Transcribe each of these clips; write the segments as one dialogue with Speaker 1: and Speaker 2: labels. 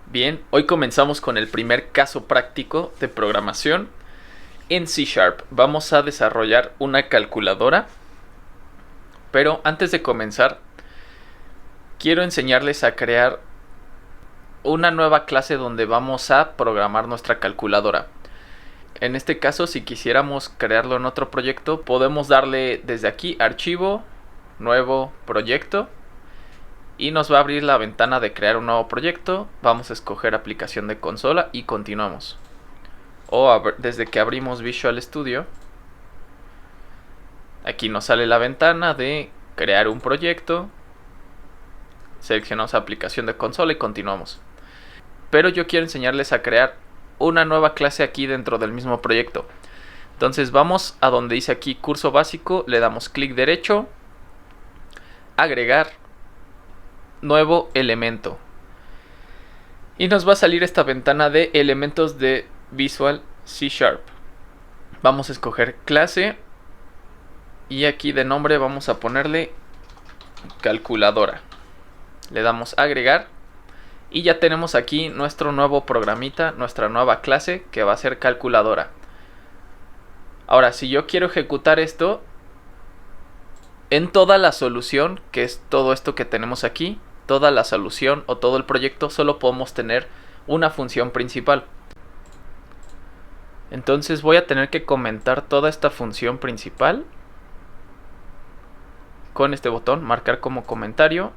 Speaker 1: Bien, hoy comenzamos con el primer caso práctico de programación en C#. Vamos a desarrollar una calculadora, pero antes de comenzar, quiero enseñarles a crear una nueva clase donde vamos a programar nuestra calculadora. En este caso, si quisiéramos crearlo en otro proyecto, podemos darle desde aquí Archivo, Nuevo Proyecto, y nos va a abrir la ventana de crear un nuevo proyecto. Vamos a escoger aplicación de consola y continuamos. O desde que abrimos Visual Studio, aquí nos sale la ventana de crear un proyecto. Seleccionamos aplicación de consola y continuamos. Pero yo quiero enseñarles a crear una nueva clase aquí dentro del mismo proyecto. Entonces vamos a donde dice aquí curso básico, le damos clic derecho, agregar nuevo elemento, y nos va a salir esta ventana de elementos de Visual C#. Vamos a escoger clase y aquí de nombre vamos a ponerle calculadora. Le damos agregar y ya tenemos aquí nuestro nuevo programita, nuestra nueva clase que va a ser calculadora. Ahora, si yo quiero ejecutar esto en toda la solución, que es todo esto que tenemos aquí, toda la solución o todo el proyecto, solo podemos tener una función principal. Entonces voy a tener que comentar toda esta función principal con este botón, marcar como comentario.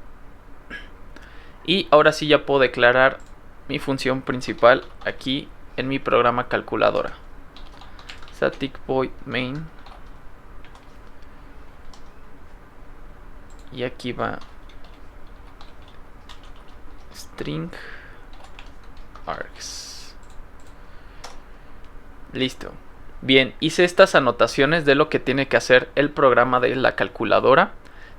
Speaker 1: Y ahora sí ya puedo declarar mi función principal aquí en mi programa calculadora. Static void main. Y aquí va string args. Listo. Bien, hice estas anotaciones de lo que tiene que hacer el programa de la calculadora.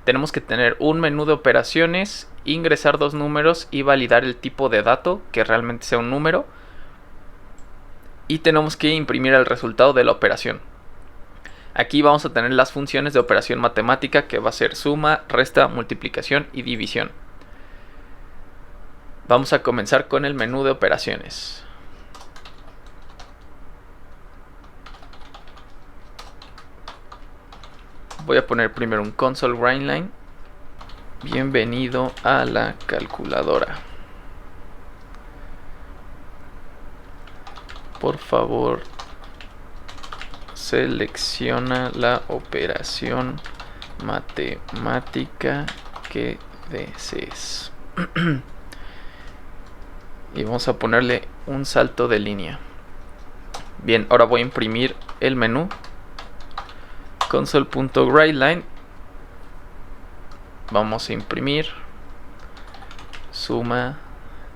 Speaker 1: Tenemos que tener un menú de operaciones, ingresar dos números y validar el tipo de dato, que realmente sea un número. Y tenemos que imprimir el resultado de la operación. Aquí vamos a tener las funciones de operación matemática, que va a ser suma, resta, multiplicación y división. Vamos a comenzar con el menú de operaciones. Voy a poner primero un console writeline. Bienvenido a la calculadora. Por favor, selecciona la operación matemática que desees. Y vamos a ponerle un salto de línea. Bien, ahora voy a imprimir el menú. Console.writeline. Vamos a imprimir suma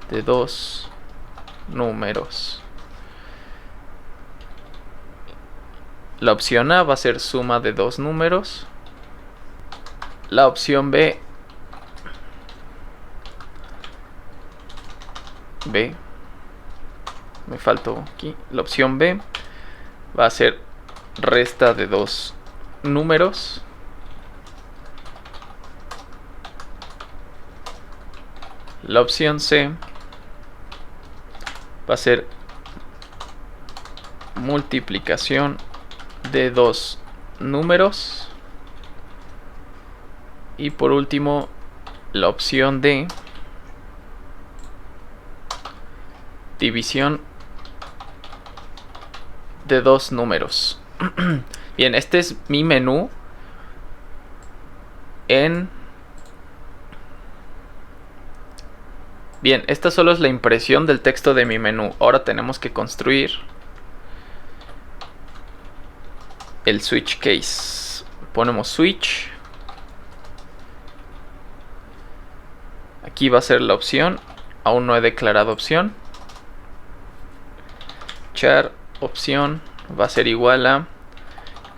Speaker 1: de dos números. La opción A va a ser suma de dos números. La opción B me faltó aquí. La opción B va a ser resta de dos números. La opción C va a ser multiplicación de dos números. Y por último, la opción D, división de dos números. Bien, este es mi menú Bien, esta solo es la impresión del texto de mi menú. Ahora tenemos que construir el switch case. Ponemos switch. Aquí va a ser la opción. Aún no he declarado opción. Char opción va a ser igual a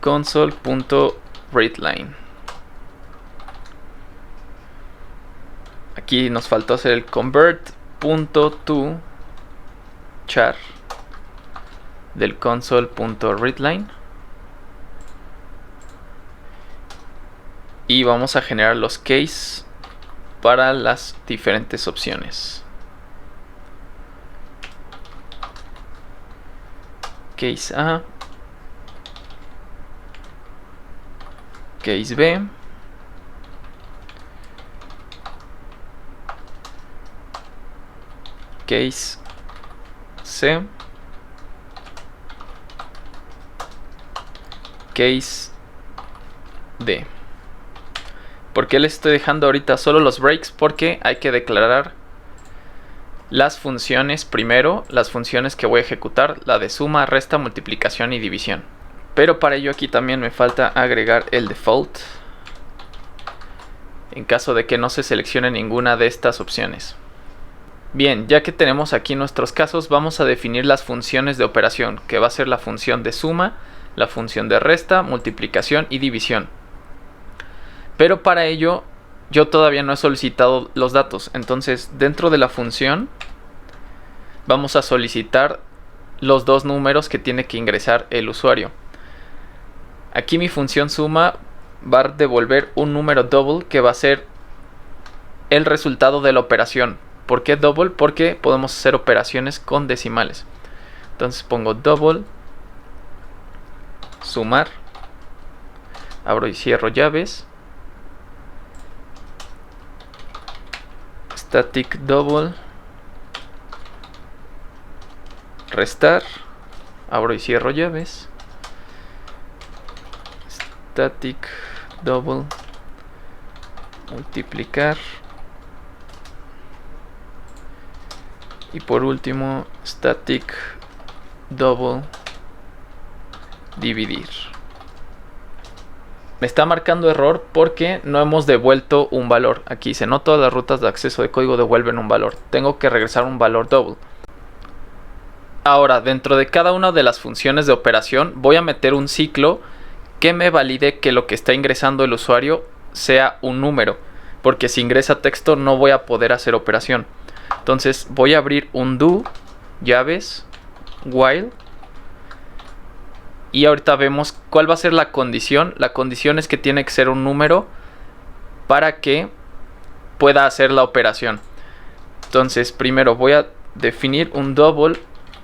Speaker 1: console.readline. Aquí nos faltó hacer el convert.toChar del console.readline. Y vamos a generar los case para las diferentes opciones. case A, case B, case C, case D. ¿Por qué les estoy dejando ahorita solo los breaks? Porque hay que declarar las funciones primero, las funciones que voy a ejecutar, la de suma, resta, multiplicación y división. Pero para ello aquí también me falta agregar el default en caso de que no se seleccione ninguna de estas opciones. Bien, ya que tenemos aquí nuestros casos, vamos a definir las funciones de operación, que va a ser la función de suma, la función de resta, multiplicación y división. Pero para ello yo todavía no he solicitado los datos, entonces dentro de la función vamos a solicitar los dos números que tiene que ingresar el usuario. Aquí mi función suma va a devolver un número double que va a ser el resultado de la operación. ¿Por qué double? Porque podemos hacer operaciones con decimales. Entonces pongo double, sumar, abro y cierro llaves, static double, restar, abro y cierro llaves, static double, multiplicar, y por último static double, dividir. Me está marcando error porque no hemos devuelto un valor. Aquí dice, no todas las rutas de acceso de código devuelven un valor. Tengo que regresar un valor double. Ahora, dentro de cada una de las funciones de operación voy a meter un ciclo que me valide que lo que está ingresando el usuario sea un número, porque si ingresa texto no voy a poder hacer operación. Entonces voy a abrir un do, llaves, while, y ahorita vemos cuál va a ser la condición. La condición es que tiene que ser un número para que pueda hacer la operación. Entonces primero voy a definir un double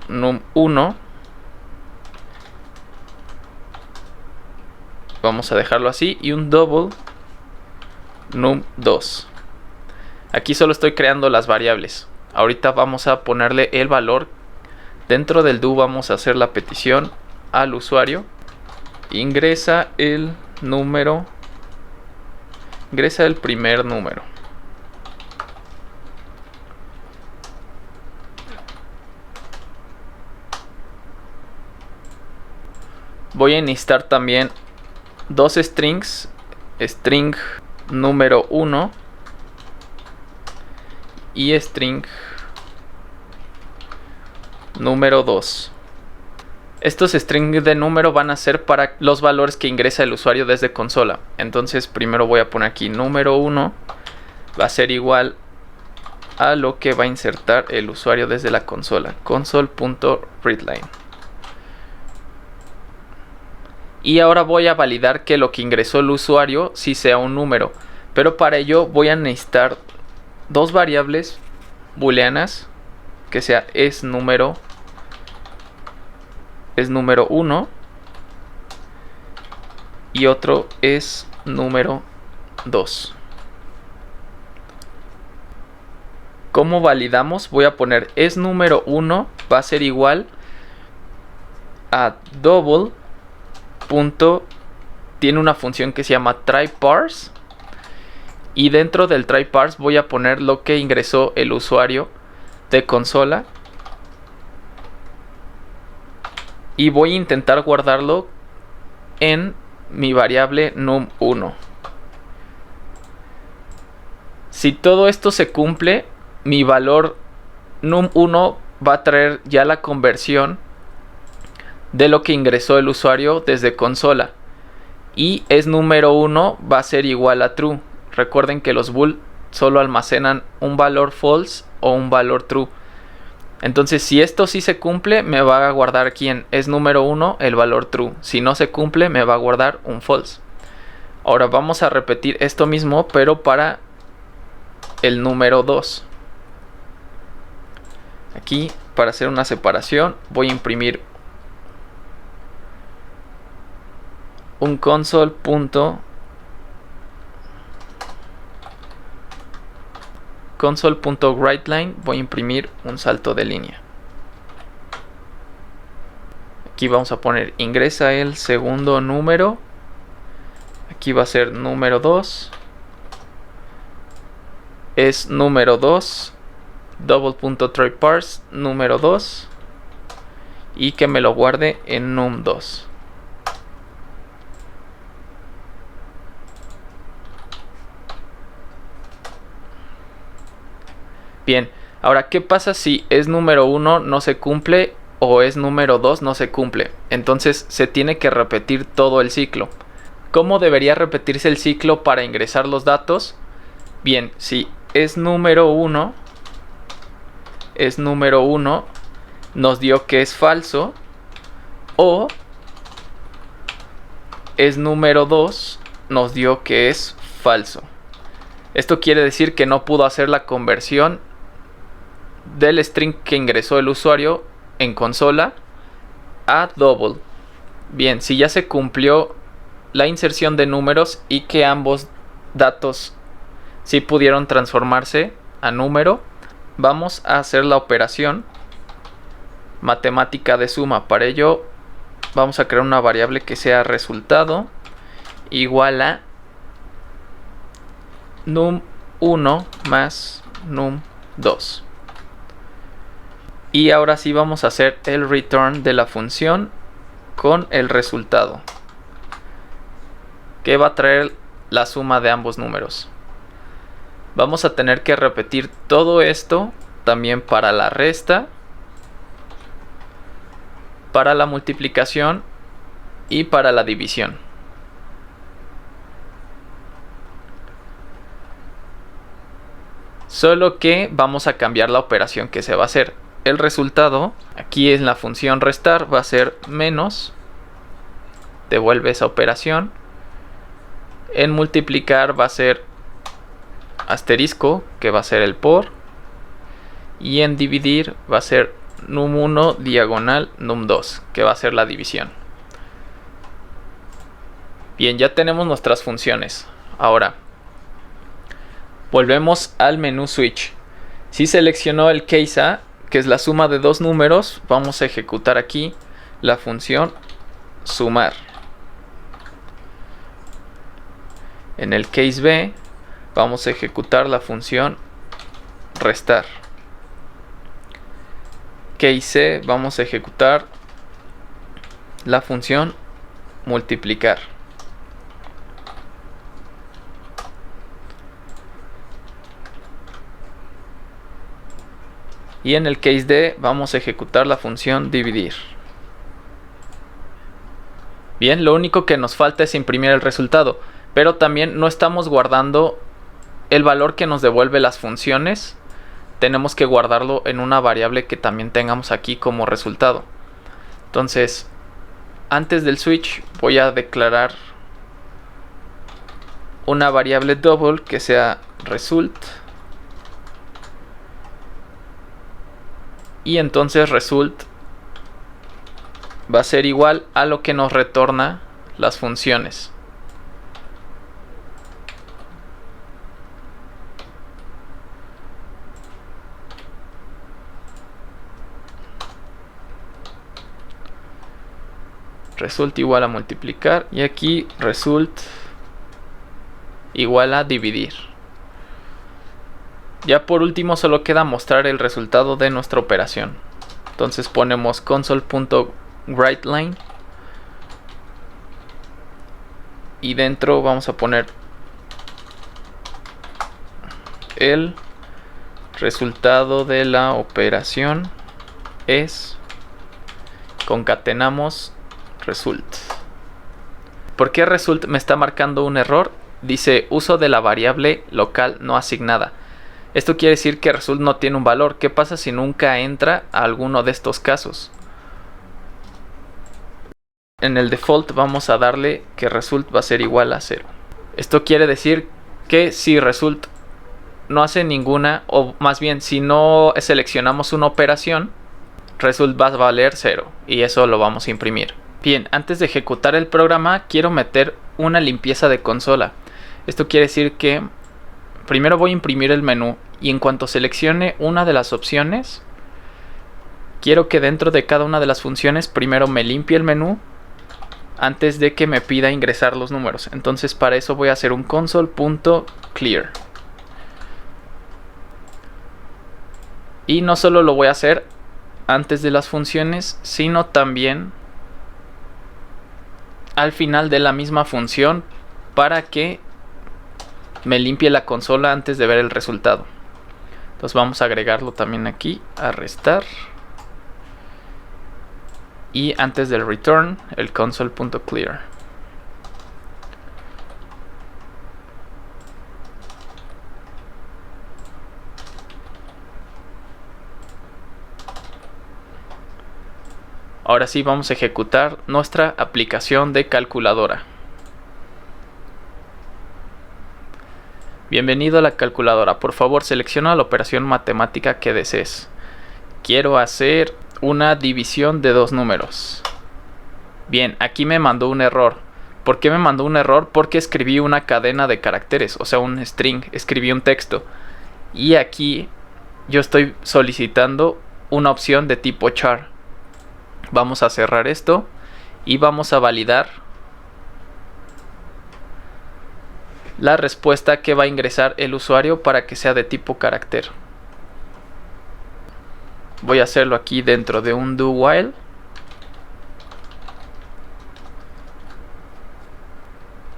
Speaker 1: num1. Vamos a dejarlo así. Y un double num2. Aquí solo estoy creando las variables. Ahorita vamos a ponerle el valor. Dentro del do vamos a hacer la petición al usuario. Ingresa el número. Ingresa el primer número. Voy a necesitar también dos strings. String número 1 y string número 2. Estos strings de número van a ser para los valores que ingresa el usuario desde consola. Entonces primero voy a poner aquí número 1 va a ser igual a lo que va a insertar el usuario desde la consola, console.readline. Y ahora voy a validar que lo que ingresó el usuario sí sea un número, pero para ello voy a necesitar dos variables booleanas, que sea es número 1 y otro es número 2. ¿Cómo validamos? Voy a poner es número 1 va a ser igual a double punto, tiene una función que se llama tryParse, y dentro del tryParse voy a poner lo que ingresó el usuario de consola y voy a intentar guardarlo en mi variable num1. Si todo esto se cumple, mi valor num1 va a traer ya la conversión de lo que ingresó el usuario desde consola, y es número 1 va a ser igual a true. Recuerden que los bool solo almacenan un valor false o un valor true. Entonces si esto sí se cumple, me va a guardar aquí en es número 1 el valor true. Si no se cumple, me va a guardar un false. Ahora vamos a repetir esto mismo, pero para el número 2. Aquí, para hacer una separación, voy a imprimir un console.writeLine, voy a imprimir un salto de línea. Aquí vamos a poner ingresa el segundo número. Aquí va a ser número 2. Es número 2. Double.tryParse número 2. Y que me lo guarde en num2. Bien, ahora, ¿qué pasa si es número 1 no se cumple o es número 2 no se cumple? Entonces se tiene que repetir todo el ciclo. ¿Cómo debería repetirse el ciclo para ingresar los datos? Bien, si es número 1, nos dio que es falso, o es número 2, nos dio que es falso. Esto quiere decir que no pudo hacer la conversión del string que ingresó el usuario en consola a double. Bien, si ya se cumplió la inserción de números y que ambos datos sí pudieron transformarse a número, vamos a hacer la operación matemática de suma. Para ello vamos a crear una variable que sea resultado igual a num1 más num2. Y ahora sí vamos a hacer el return de la función con el resultado, que va a traer la suma de ambos números. Vamos a tener que repetir todo esto también para la resta, para la multiplicación y para la división. Solo que vamos a cambiar la operación que se va a hacer. El resultado, aquí en la función restar, va a ser menos, devuelve esa operación. En multiplicar va a ser asterisco, que va a ser el por. Y en dividir va a ser num1 diagonal num2, que va a ser la división. Bien, ya tenemos nuestras funciones. Ahora, volvemos al menú switch. Si seleccionó el case A, que es la suma de dos números, vamos a ejecutar aquí la función sumar. En el case B vamos a ejecutar la función restar. Case C vamos a ejecutar la función multiplicar. Y en el case D vamos a ejecutar la función dividir. Bien, lo único que nos falta es imprimir el resultado, pero también no estamos guardando el valor que nos devuelve las funciones. Tenemos que guardarlo en una variable que también tengamos aquí como resultado. Entonces, antes del switch voy a declarar una variable double que sea result. Y entonces result va a ser igual a lo que nos retorna las funciones. Result igual a multiplicar y aquí result igual a dividir. Ya por último solo queda mostrar el resultado de nuestra operación. Entonces ponemos console.writeLine y dentro vamos a poner el resultado de la operación es, concatenamos result. ¿Por qué result me está marcando un error? Dice uso de la variable local no asignada. Esto quiere decir que result no tiene un valor. ¿Qué pasa si nunca entra a alguno de estos casos? En el default vamos a darle que result va a ser igual a 0. Esto quiere decir que si result no hace ninguna, o más bien si no seleccionamos una operación, result va a valer 0 y eso lo vamos a imprimir. Bien, antes de ejecutar el programa quiero meter una limpieza de consola. Esto quiere decir que primero voy a imprimir el menú y en cuanto seleccione una de las opciones, quiero que dentro de cada una de las funciones primero me limpie el menú antes de que me pida ingresar los números. Entonces para eso voy a hacer un console.clear. Y no solo lo voy a hacer antes de las funciones, sino también al final de la misma función para que me limpie la consola antes de ver el resultado. Entonces vamos a agregarlo también aquí, a restar. Y antes del return, el console.clear. Ahora sí vamos a ejecutar nuestra aplicación de calculadora. Bienvenido a la calculadora. Por favor, selecciona la operación matemática que desees. Quiero hacer una división de dos números. Bien, aquí me mandó un error. ¿Por qué me mandó un error? Porque escribí una cadena de caracteres, o sea, un string, escribí un texto. Y aquí yo estoy solicitando una opción de tipo char. Vamos a cerrar esto y vamos a validar la respuesta que va a ingresar el usuario para que sea de tipo carácter. Voy a hacerlo aquí dentro de un do while.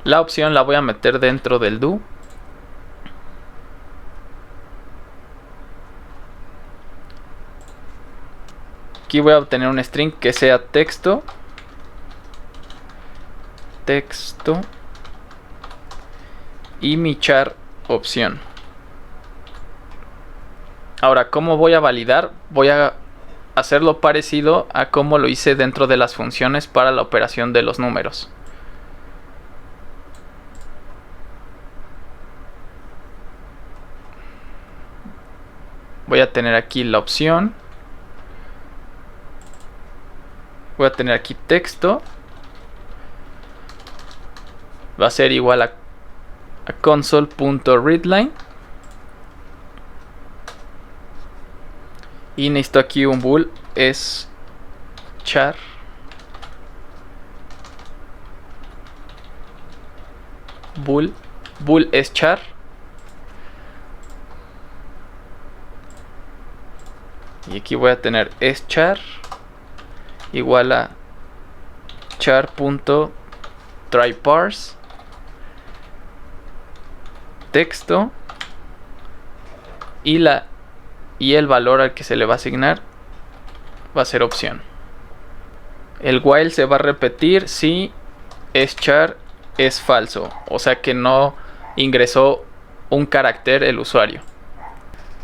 Speaker 1: La opción la voy a meter dentro del do. Aquí voy a obtener un string que sea texto. Y mi char opción. Ahora, ¿cómo voy a validar? Voy a hacerlo parecido a como lo hice dentro de las funciones para la operación de los números. Voy a tener aquí la opción. Voy a tener aquí texto. Va a ser igual a console.readline. Y necesito aquí un bool, es char. Bool es char. Y aquí voy a tener es char igual a char.tryparse texto y el valor al que se le va a asignar va a ser opción. El while se va a repetir si char es falso, o sea que no ingresó un carácter el usuario.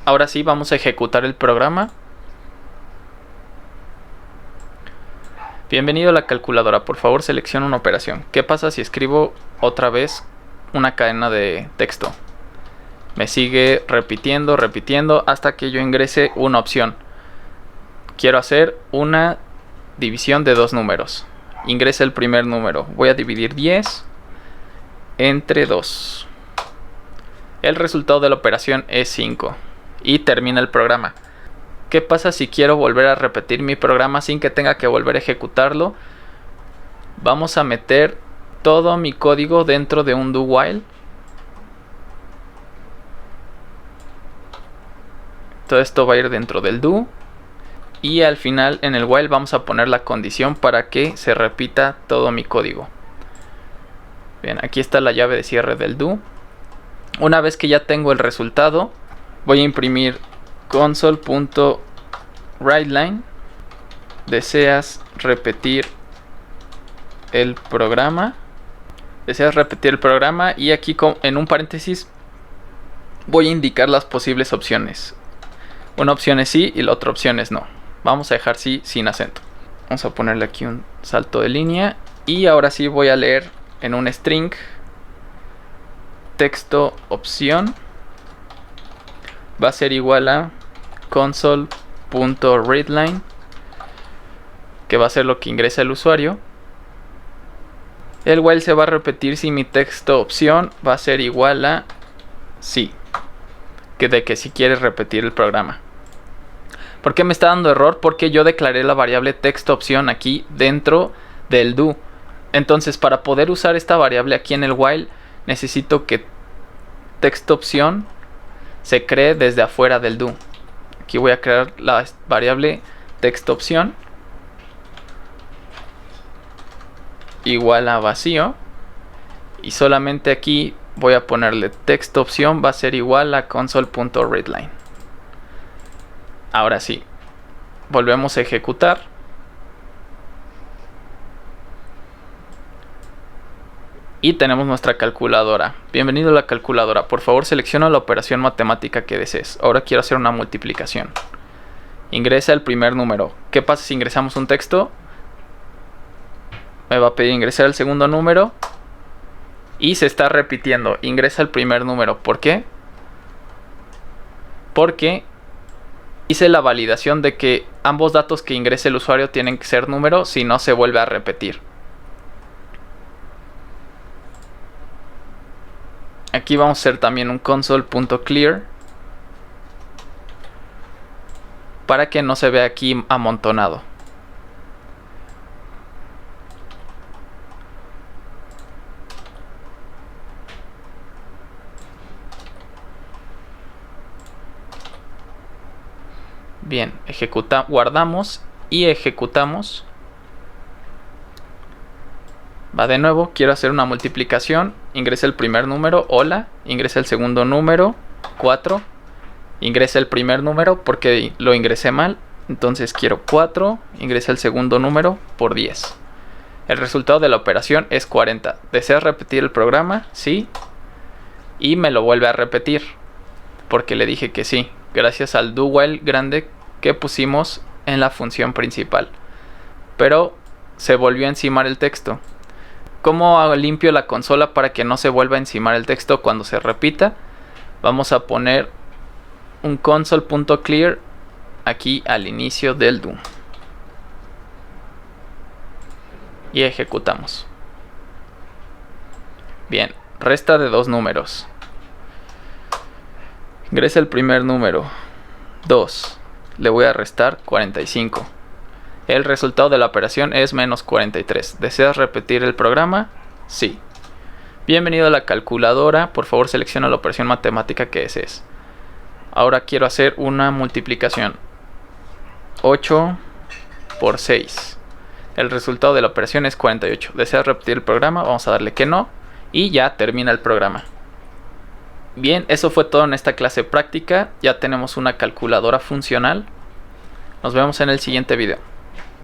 Speaker 1: Ahora sí vamos a ejecutar el programa. Bienvenido a la calculadora, por favor selecciona una operación. ¿Qué pasa si escribo otra vez una cadena de texto? Me sigue repitiendo hasta que yo ingrese una opción. Quiero hacer una división de dos números. Ingresa el primer número. Voy a dividir 10 entre 2. El resultado de la operación es 5. Y termina el programa. ¿Qué pasa si quiero volver a repetir mi programa sin que tenga que volver a ejecutarlo? Vamos a meter todo mi código dentro de un do while. Todo esto va a ir dentro del do. Y al final en el while vamos a poner la condición para que se repita todo mi código. Bien, aquí está la llave de cierre del do. Una vez que ya tengo el resultado, voy a imprimir console.writeLine. Deseas repetir el programa. Y aquí en un paréntesis voy a indicar las posibles opciones. Una opción es sí y la otra opción es no. Vamos a dejar sí sin acento. Vamos a ponerle aquí un salto de línea. Y ahora sí voy a leer en un string texto opción. Va a ser igual a console.readline, que va a ser lo que ingresa el usuario. El while se va a repetir si mi texto opción va a ser igual a sí, que si quieres repetir el programa. ¿Por qué me está dando error? Porque yo declaré la variable texto opción aquí dentro del do. Entonces, para poder usar esta variable aquí en el while, necesito que texto opción se cree desde afuera del do. Aquí voy a crear la variable texto opción igual a vacío, y solamente aquí voy a ponerle texto opción va a ser igual a console.readline. Ahora sí, volvemos a ejecutar. Y tenemos nuestra calculadora. Bienvenido a la calculadora. Por favor, selecciona la operación matemática que desees. Ahora quiero hacer una multiplicación. Ingresa el primer número. ¿Qué pasa si ingresamos un texto? Me va a pedir ingresar el segundo número. Y se está repitiendo. Ingresa el primer número. ¿Por qué? Porque hice la validación de que ambos datos que ingrese el usuario tienen que ser números, si no se vuelve a repetir. Aquí vamos a hacer también un console.clear para que no se vea aquí amontonado. Bien, guardamos y ejecutamos. Va de nuevo, quiero hacer una multiplicación. Ingresa el primer número, hola. Ingresa el segundo número, 4. Ingresa el primer número porque lo ingresé mal. Entonces quiero 4. Ingresa el segundo número por 10. El resultado de la operación es 40. ¿Deseas repetir el programa? Sí. Y me lo vuelve a repetir porque le dije que sí, gracias al do while grande que pusimos en la función principal. Pero se volvió a encimar el texto. ¿Cómo limpio la consola para que no se vuelva a encimar el texto cuando se repita? Vamos a poner un console.clear aquí al inicio del do. Y ejecutamos. Bien, resta de dos números. Ingresa el primer número, 2. Le voy a restar 45. El resultado de la operación es menos 43. ¿Deseas repetir el programa? Sí. Bienvenido a la calculadora. Por favor, selecciona la operación matemática que desees. Ahora quiero hacer una multiplicación. 8 por 6. El resultado de la operación es 48. ¿Deseas repetir el programa? Vamos a darle que no. Y ya termina el programa. Bien, eso fue todo en esta clase práctica. Ya tenemos una calculadora funcional. Nos vemos en el siguiente video.